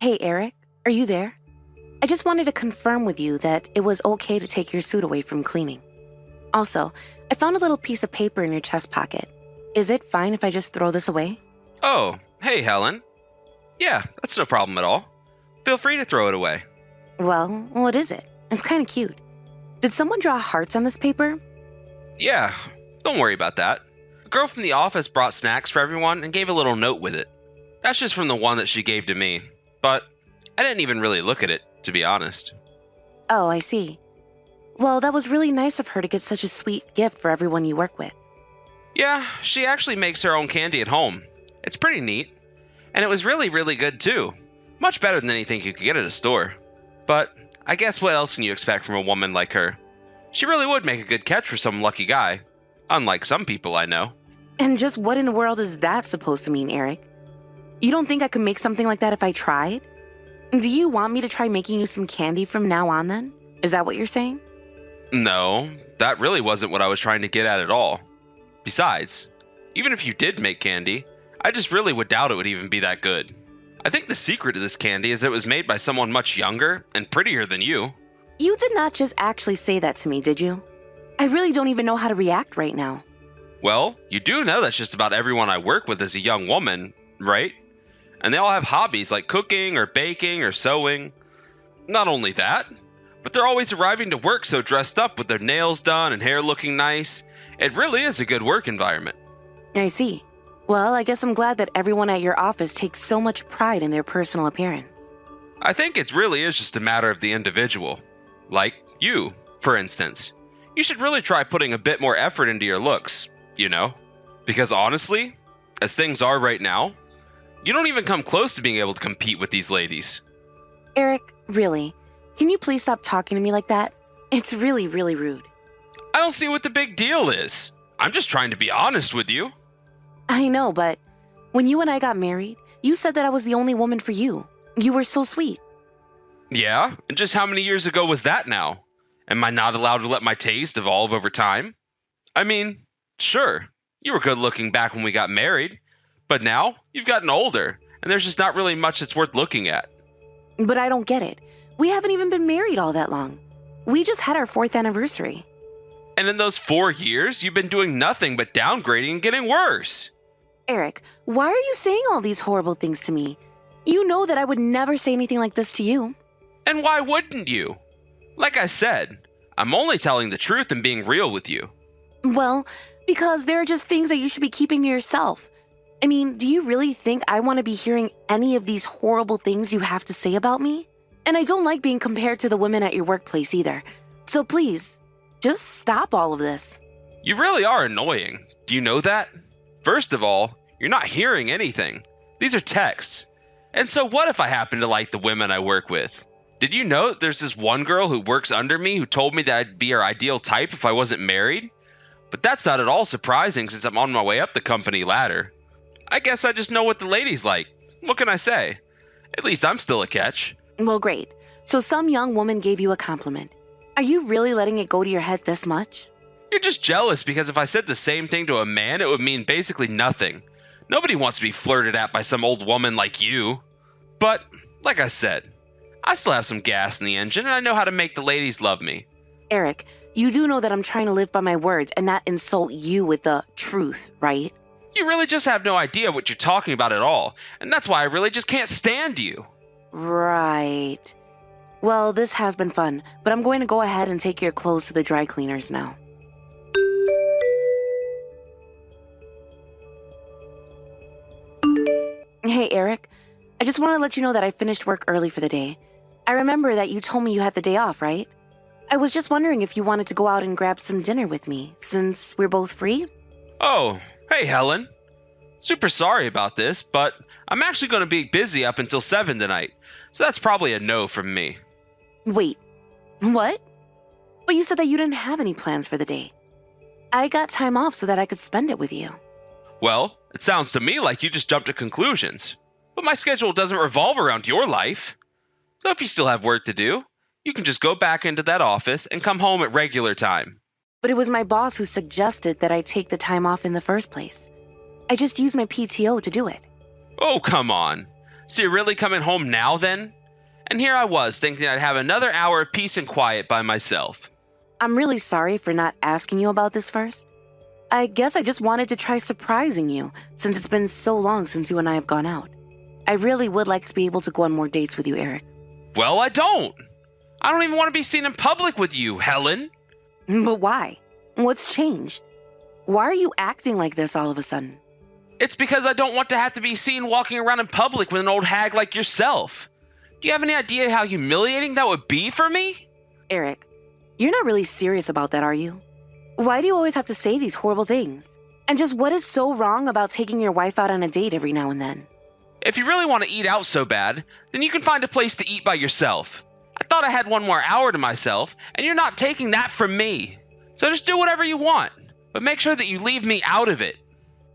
Hey, Eric, are you there? I just wanted to confirm with you that it was okay to take your suit away from cleaning. Also, I found a little piece of paper in your chest pocket. Is it fine if I just throw this away? Oh, hey, Helen. Yeah, that's no problem at all. Feel free to throw it away. Well, what is it? It's kind of cute. Did someone draw hearts on this paper? Yeah, don't worry about that. A girl from the office brought snacks for everyone and gave a little note with it. That's just from the one that she gave to me, but I didn't even really look at it, to be honest. Oh, I see. Well, that was really nice of her to get such a sweet gift for everyone you work with. Yeah, she actually makes her own candy at home. It's pretty neat. And it was really, really good too. Much better than anything you could get at a store. But I guess what else can you expect from a woman like her? She really would make a good catch for some lucky guy. Unlike some people I know. And just what in the world is that supposed to mean, Eric? You don't think I could make something like that if I tried? Do you want me to try making you some candy from now on then? Is that what you're saying? No, that really wasn't what I was trying to get at all. Besides, even if you did make candy, I just really would doubt it would even be that good. I think the secret to this candy is that it was made by someone much younger and prettier than you. You did not just actually say that to me, did you? I really don't even know how to react right now. Well, you do know that's just about everyone I work with is a young woman, right? And they all have hobbies like cooking or baking or sewing. Not only that, but they're always arriving to work so dressed up with their nails done and hair looking nice. It really is a good work environment. I see. Well, I guess I'm glad that everyone at your office takes so much pride in their personal appearance. I think it really is just a matter of the individual. Like you, for instance. You should really try putting a bit more effort into your looks, you know? Because honestly, as things are right now, you don't even come close to being able to compete with these ladies. Eric, really, can you please stop talking to me like that? It's really, really rude. I don't see what the big deal is. I'm just trying to be honest with you. I know, but when you and I got married, you said that I was the only woman for you. You were so sweet. Yeah, and just how many years ago was that now? Am I not allowed to let my taste evolve over time? I mean, sure, you were good looking back when we got married, but now you've gotten older, and there's just not really much that's worth looking at. But I don't get it. We haven't even been married all that long. We just had our 4th anniversary. And in those 4 years, you've been doing nothing but downgrading and getting worse. Eric, why are you saying all these horrible things to me? You know that I would never say anything like this to you. And why wouldn't you? Like I said, I'm only telling the truth and being real with you. Well, because there are just things that you should be keeping to yourself. I mean, do you really think I want to be hearing any of these horrible things you have to say about me? And I don't like being compared to the women at your workplace either. So please, just stop all of this. You really are annoying. Do you know that? First of all, you're not hearing anything. These are texts. And so what if I happen to like the women I work with? Did you know that there's this one girl who works under me who told me that I'd be her ideal type if I wasn't married? But that's not at all surprising since I'm on my way up the company ladder. I guess I just know what the ladies like. What can I say? At least I'm still a catch. Well, great. So some young woman gave you a compliment. Are you really letting it go to your head this much? You're just jealous because if I said the same thing to a man, it would mean basically nothing. Nobody wants to be flirted at by some old woman like you. But, like I said, I still have some gas in the engine and I know how to make the ladies love me. Eric, you do know that I'm trying to live by my words and not insult you with the truth, right? You really just have no idea what you're talking about at all, and that's why I really just can't stand you. Right. Well, this has been fun, but I'm going to go ahead and take your clothes to the dry cleaners now. Hey, Eric. I just want to let you know that I finished work early for the day. I remember that you told me you had the day off, right? I was just wondering if you wanted to go out and grab some dinner with me, since we're both free. Oh, hey Helen. Super sorry about this, but I'm actually going to be busy up until 7 tonight, so that's probably a no from me. Wait, what? But you said that you didn't have any plans for the day. I got time off so that I could spend it with you. Well, it sounds to me like you just jumped to conclusions. But my schedule doesn't revolve around your life. So if you still have work to do, you can just go back into that office and come home at regular time. But it was my boss who suggested that I take the time off in the first place. I just used my PTO to do it. Oh, come on. So you're really coming home now then? And here I was thinking I'd have another hour of peace and quiet by myself. I'm really sorry for not asking you about this first. I guess I just wanted to try surprising you since it's been so long since you and I have gone out. I really would like to be able to go on more dates with you, Eric. Well, I don't. I don't even want to be seen in public with you, Helen. But why? What's changed? Why are you acting like this all of a sudden? It's because I don't want to have to be seen walking around in public with an old hag like yourself. Do you have any idea how humiliating that would be for me? Eric, you're not really serious about that, are you? Why do you always have to say these horrible things? And just what is so wrong about taking your wife out on a date every now and then? If you really want to eat out so bad, then you can find a place to eat by yourself. I thought I had one more hour to myself, and you're not taking that from me. So just do whatever you want, but make sure that you leave me out of it.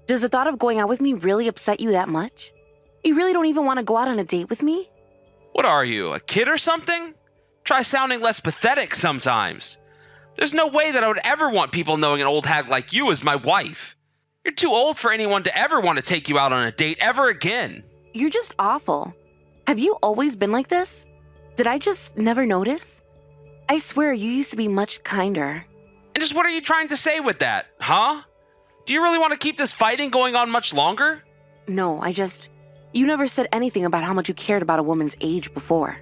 Does the thought of going out with me really upset you that much? You really don't even want to go out on a date with me? What are you, a kid or something? Try sounding less pathetic sometimes. There's no way that I would ever want people knowing an old hag like you is my wife. You're too old for anyone to ever want to take you out on a date ever again. You're just awful. Have you always been like this? Did I just never notice? I swear you used to be much kinder. And just what are you trying to say with that, huh? Do you really want to keep this fighting going on much longer? No, you never said anything about how much you cared about a woman's age before.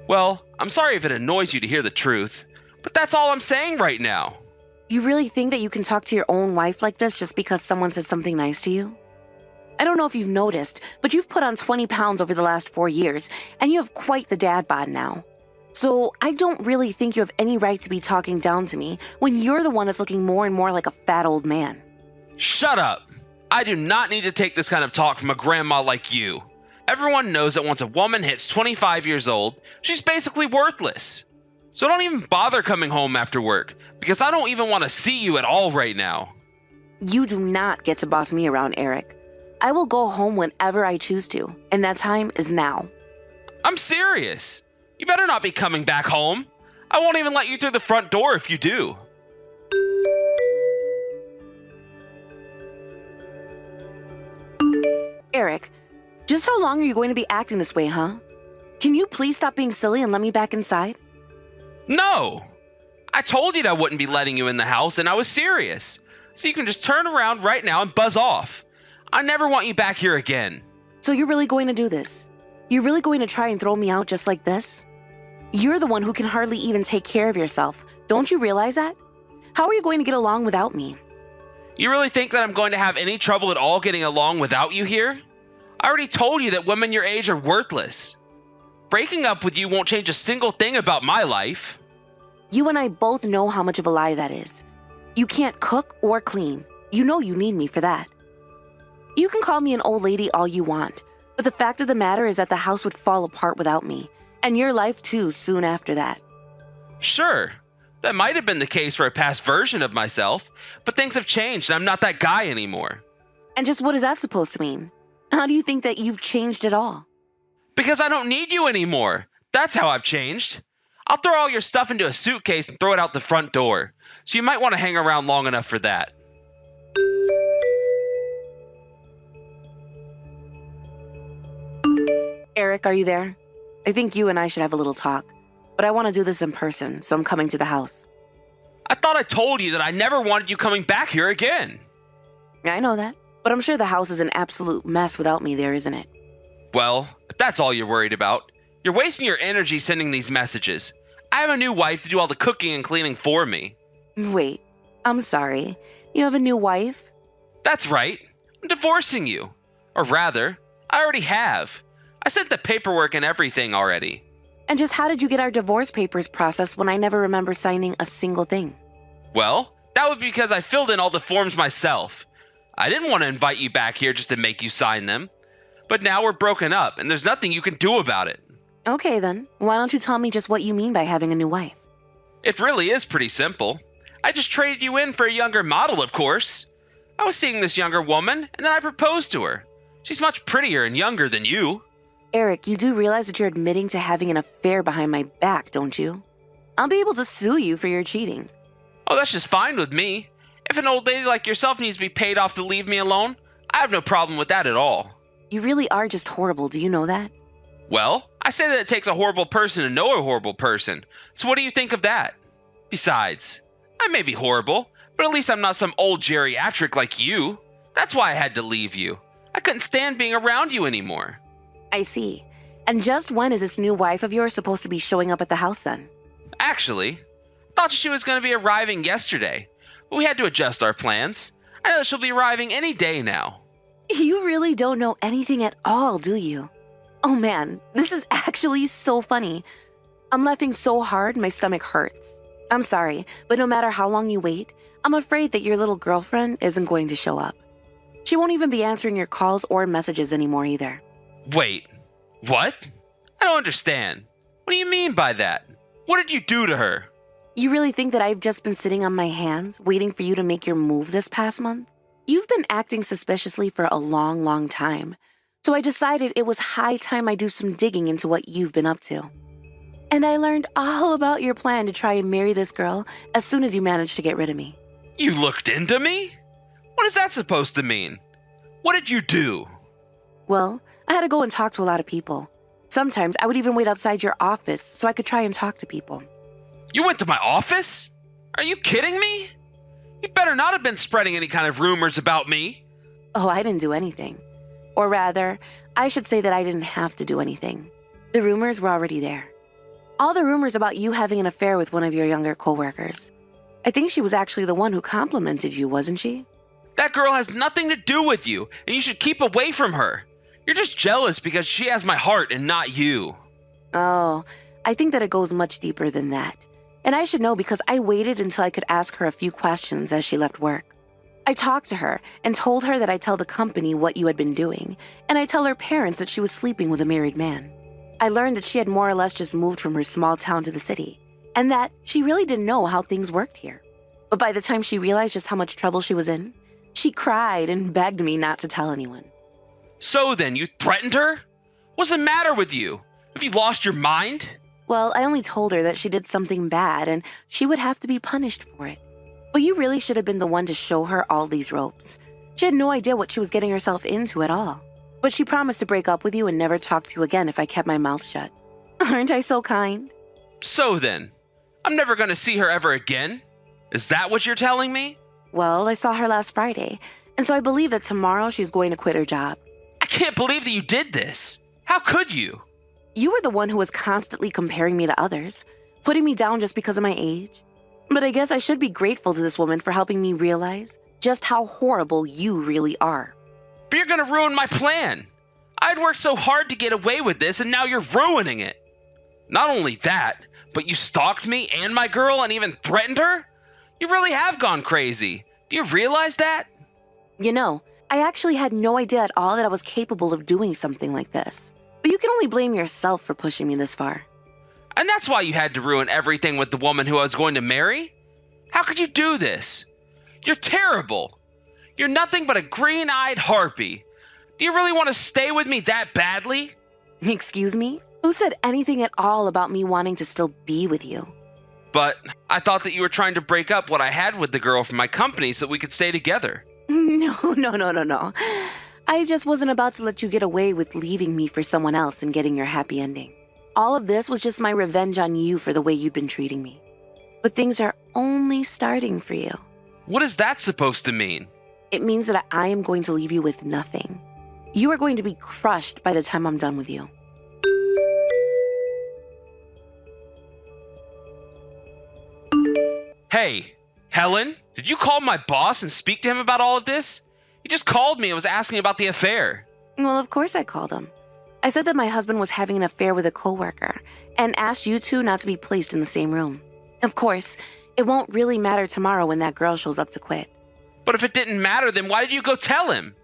Well, I'm sorry if it annoys you to hear the truth, but that's all I'm saying right now. You really think that you can talk to your own wife like this just because someone said something nice to you? I don't know if you've noticed, but you've put on 20 pounds over the last 4 years, and you have quite the dad bod now. So I don't really think you have any right to be talking down to me when you're the one that's looking more and more like a fat old man. Shut up! I do not need to take this kind of talk from a grandma like you. Everyone knows that once a woman hits 25 years old, she's basically worthless. So don't even bother coming home after work, because I don't even want to see you at all right now. You do not get to boss me around, Eric. I will go home whenever I choose to, and that time is now. I'm serious. You better not be coming back home. I won't even let you through the front door if you do. Eric, just how long are you going to be acting this way, huh? Can you please stop being silly and let me back inside? No! I told you that I wouldn't be letting you in the house, and I was serious. So you can just turn around right now and buzz off. I never want you back here again. So you're really going to do this? You're really going to try and throw me out just like this? You're the one who can hardly even take care of yourself. Don't you realize that? How are you going to get along without me? You really think that I'm going to have any trouble at all getting along without you here? I already told you that women your age are worthless. Breaking up with you won't change a single thing about my life. You and I both know how much of a lie that is. You can't cook or clean. You know you need me for that. You can call me an old lady all you want, but the fact of the matter is that the house would fall apart without me, and your life too soon after that. Sure, that might have been the case for a past version of myself, but things have changed and I'm not that guy anymore. And just what is that supposed to mean? How do you think that you've changed at all? Because I don't need you anymore. That's how I've changed. I'll throw all your stuff into a suitcase and throw it out the front door, so you might want to hang around long enough for that. Eric, are you there? I think you and I should have a little talk, but I want to do this in person, so I'm coming to the house. I thought I told you that I never wanted you coming back here again. I know that, but I'm sure the house is an absolute mess without me there, isn't it? Well, if that's all you're worried about, you're wasting your energy sending these messages. I have a new wife to do all the cooking and cleaning for me. Wait, I'm sorry. You have a new wife? That's right. I'm divorcing you. Or rather, I already have. I sent the paperwork and everything already. And just how did you get our divorce papers processed when I never remember signing a single thing? Well, that would be because I filled in all the forms myself. I didn't want to invite you back here just to make you sign them. But now we're broken up, and there's nothing you can do about it. Okay then, why don't you tell me just what you mean by having a new wife? It really is pretty simple. I just traded you in for a younger model, of course. I was seeing this younger woman, and then I proposed to her. She's much prettier and younger than you. Eric, you do realize that you're admitting to having an affair behind my back, don't you? I'll be able to sue you for your cheating. Oh, that's just fine with me. If an old lady like yourself needs to be paid off to leave me alone, I have no problem with that at all. You really are just horrible, do you know that? Well, I say that it takes a horrible person to know a horrible person. So what do you think of that? Besides, I may be horrible, but at least I'm not some old geriatric like you. That's why I had to leave you. I couldn't stand being around you anymore. I see. And just when is this new wife of yours supposed to be showing up at the house then? Actually, I thought she was going to be arriving yesterday, but we had to adjust our plans. I know that she'll be arriving any day now. You really don't know anything at all, do you? Oh man, this is actually so funny. I'm laughing so hard my stomach hurts. I'm sorry, but no matter how long you wait, I'm afraid that your little girlfriend isn't going to show up. She won't even be answering your calls or messages anymore either. Wait, what? I don't understand. What do you mean by that? What did you do to her? You really think that I've just been sitting on my hands, waiting for you to make your move this past month? You've been acting suspiciously for a long time, so I decided it was high time I do some digging into what you've been up to. And I learned all about your plan to try and marry this girl as soon as you managed to get rid of me. You looked into me? What is that supposed to mean? What did you do? Well, I had to go and talk to a lot of people. Sometimes I would even wait outside your office so I could try and talk to people. You went to my office? Are you kidding me? You better not have been spreading any kind of rumors about me. Oh, I didn't do anything. Or rather, I should say that I didn't have to do anything. The rumors were already there. All the rumors about you having an affair with one of your younger coworkers. I think she was actually the one who complimented you, wasn't she? That girl has nothing to do with you, and you should keep away from her. You're just jealous because she has my heart and not you. Oh, I think that it goes much deeper than that. And I should know because I waited until I could ask her a few questions as she left work. I talked to her and told her that I'd tell the company what you had been doing, and I tell her parents that she was sleeping with a married man. I learned that she had more or less just moved from her small town to the city, and that she really didn't know how things worked here. But by the time she realized just how much trouble she was in, she cried and begged me not to tell anyone. So then, you threatened her? What's the matter with you? Have you lost your mind? Well, I only told her that she did something bad and she would have to be punished for it. But you really should have been the one to show her all these ropes. She had no idea what she was getting herself into at all. But she promised to break up with you and never talk to you again if I kept my mouth shut. Aren't I so kind? So then, I'm never going to see her ever again? Is that what you're telling me? Well, I saw her last Friday, and so I believe that tomorrow she's going to quit her job. I can't believe that you did this. How could you? You were the one who was constantly comparing me to others, putting me down just because of my age. But I guess I should be grateful to this woman for helping me realize just how horrible you really are. But you're going to ruin my plan. I'd worked so hard to get away with this, and now you're ruining it. Not only that, but you stalked me and my girl and even threatened her? You really have gone crazy. Do you realize that? You know, I actually had no idea at all that I was capable of doing something like this. But you can only blame yourself for pushing me this far. And that's why you had to ruin everything with the woman who I was going to marry? How could you do this? You're terrible. You're nothing but a green-eyed harpy. Do you really want to stay with me that badly? Excuse me? Who said anything at all about me wanting to still be with you? But I thought that you were trying to break up what I had with the girl from my company so we could stay together. No. I just wasn't about to let you get away with leaving me for someone else and getting your happy ending. All of this was just my revenge on you for the way you'd been treating me. But things are only starting for you. What is that supposed to mean? It means that I am going to leave you with nothing. You are going to be crushed by the time I'm done with you. Hey, Helen, did you call my boss and speak to him about all of this? He just called me and was asking about the affair. Well, of course I called him. I said that my husband was having an affair with a coworker and asked you two not to be placed in the same room. Of course, it won't really matter tomorrow when that girl shows up to quit. But if it didn't matter, then why did you go tell him?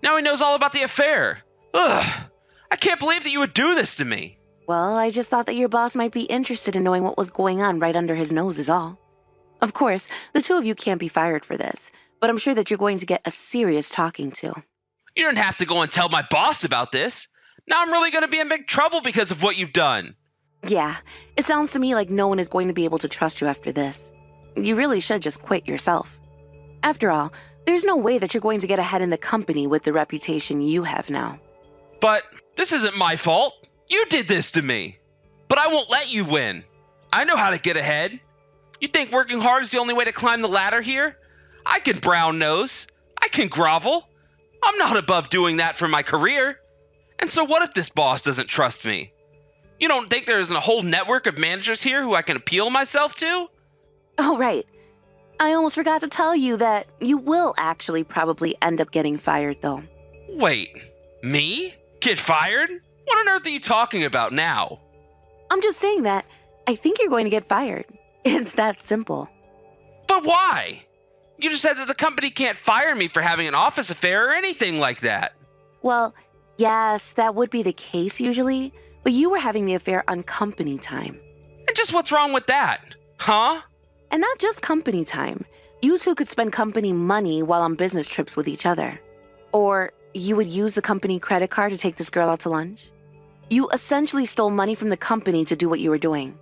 Now he knows all about the affair. Ugh, I can't believe that you would do this to me. Well, I just thought that your boss might be interested in knowing what was going on right under his nose is all. Of course, the two of you can't be fired for this, but I'm sure that you're going to get a serious talking to. You don't have to go and tell my boss about this. Now I'm really going to be in big trouble because of what you've done. Yeah, it sounds to me like no one is going to be able to trust you after this. You really should just quit yourself. After all, there's no way that you're going to get ahead in the company with the reputation you have now. But this isn't my fault. You did this to me. But I won't let you win. I know how to get ahead. You think working hard is the only way to climb the ladder here? I can brown nose. I can grovel. I'm not above doing that for my career. And so what if this boss doesn't trust me? You don't think there isn't a whole network of managers here who I can appeal myself to? Oh, right. I almost forgot to tell you that you will actually probably end up getting fired, though. Wait, me? Get fired? What on earth are you talking about now? I'm just saying that I think you're going to get fired. It's that simple. But why? You just said that the company can't fire me for having an office affair or anything like that. Well, yes, that would be the case usually, but you were having the affair on company time. And just what's wrong with that? Huh? And not just company time. You two could spend company money while on business trips with each other. Or you would use the company credit card to take this girl out to lunch. You essentially stole money from the company to do what you were doing.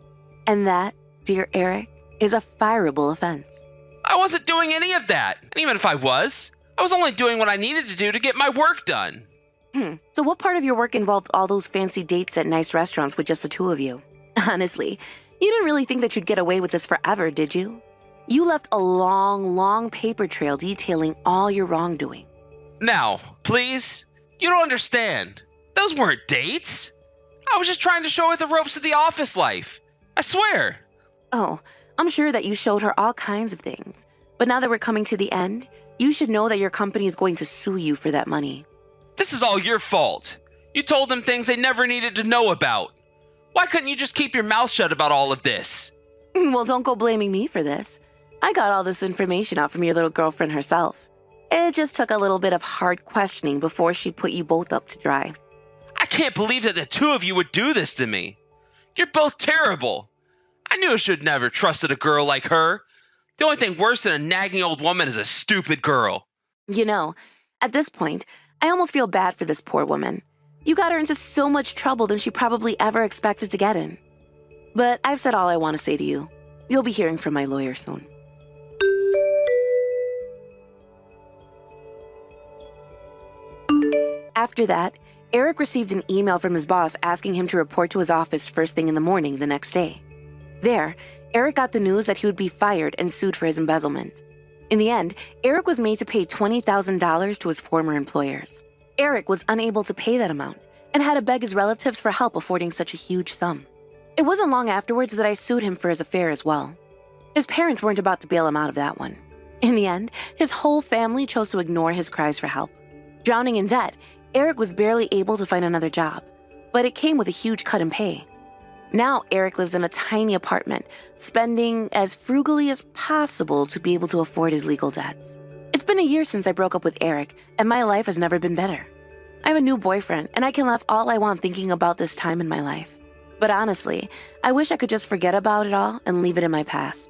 And that, dear Eric, is a fireable offense. I wasn't doing any of that. And even if I was only doing what I needed to do to get my work done. So what part of your work involved all those fancy dates at nice restaurants with just the two of you? Honestly, you didn't really think that you'd get away with this forever, did you? You left a long, long paper trail detailing all your wrongdoing. Now, please, you don't understand. Those weren't dates. I was just trying to show her the ropes of the office life. I swear. Oh, I'm sure that you showed her all kinds of things. But now that we're coming to the end, you should know that your company is going to sue you for that money. This is all your fault. You told them things they never needed to know about. Why couldn't you just keep your mouth shut about all of this? Well, don't go blaming me for this. I got all this information out from your little girlfriend herself. It just took a little bit of hard questioning before she put you both up to dry. I can't believe that the two of you would do this to me. You're both terrible. I knew I should never trusted a girl like her. The only thing worse than a nagging old woman is a stupid girl. You know, at this point, I almost feel bad for this poor woman. You got her into so much trouble than she probably ever expected to get in. But I've said all I want to say to you. You'll be hearing from my lawyer soon. After that, Eric received an email from his boss asking him to report to his office first thing in the morning the next day. There, Eric got the news that he would be fired and sued for his embezzlement. In the end, Eric was made to pay $20,000 to his former employers. Eric was unable to pay that amount and had to beg his relatives for help affording such a huge sum. It wasn't long afterwards that I sued him for his affair as well. His parents weren't about to bail him out of that one. In the end, his whole family chose to ignore his cries for help. Drowning in debt, Eric was barely able to find another job, but it came with a huge cut in pay. Now Eric lives in a tiny apartment, spending as frugally as possible to be able to afford his legal debts. It's been a year since I broke up with Eric, and my life has never been better. I have a new boyfriend, and I can laugh all I want thinking about this time in my life. But honestly, I wish I could just forget about it all and leave it in my past.